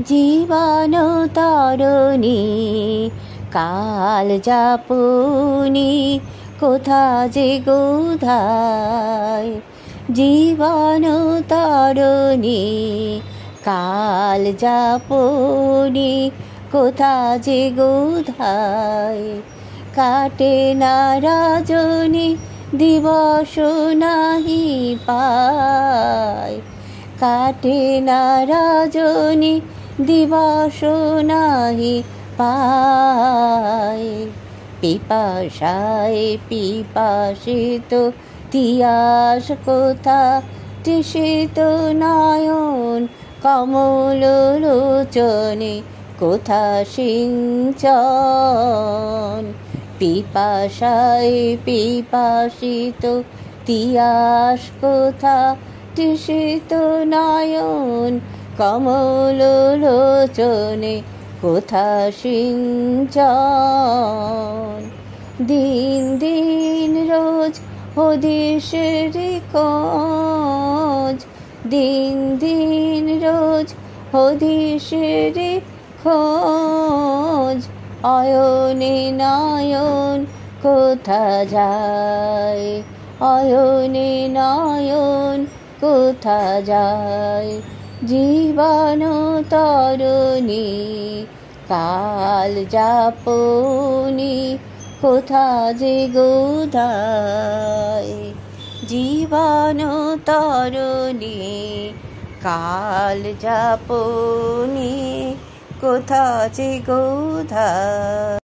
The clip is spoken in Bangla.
জীবন তরণী কাল যাপনী কোথা যে গোধায়। জীবন তরণী কাল যাপনী কোথা যে গোধায়। কাটে না রজনী দিবস নাহি পায়। কাটে না রজনী দিবস নাহি পায়। পিপাসায় পিপাসিত তিয়াস কোথা তৃষিত নয়ন কমল লোচনে কোথা সিঞ্চন। পিপাসায় পিপাসিত তিয়াস কোথা তৃষিত নয়ন কমল লোচনে কোথা সিঞ্চন। দিন দিন রোজ হদিশের খোঁজ। দিন দিন রোজ হদিশের খোঁজ। অয়নে নয়ন কোথা যায়। অয়নে নয়ন কোথা যায়। জীবন তরণী কাল যাপনী কোথা যে গোধায়। জীবন তরণী কাল যাপনী কোথা যে গোধায়।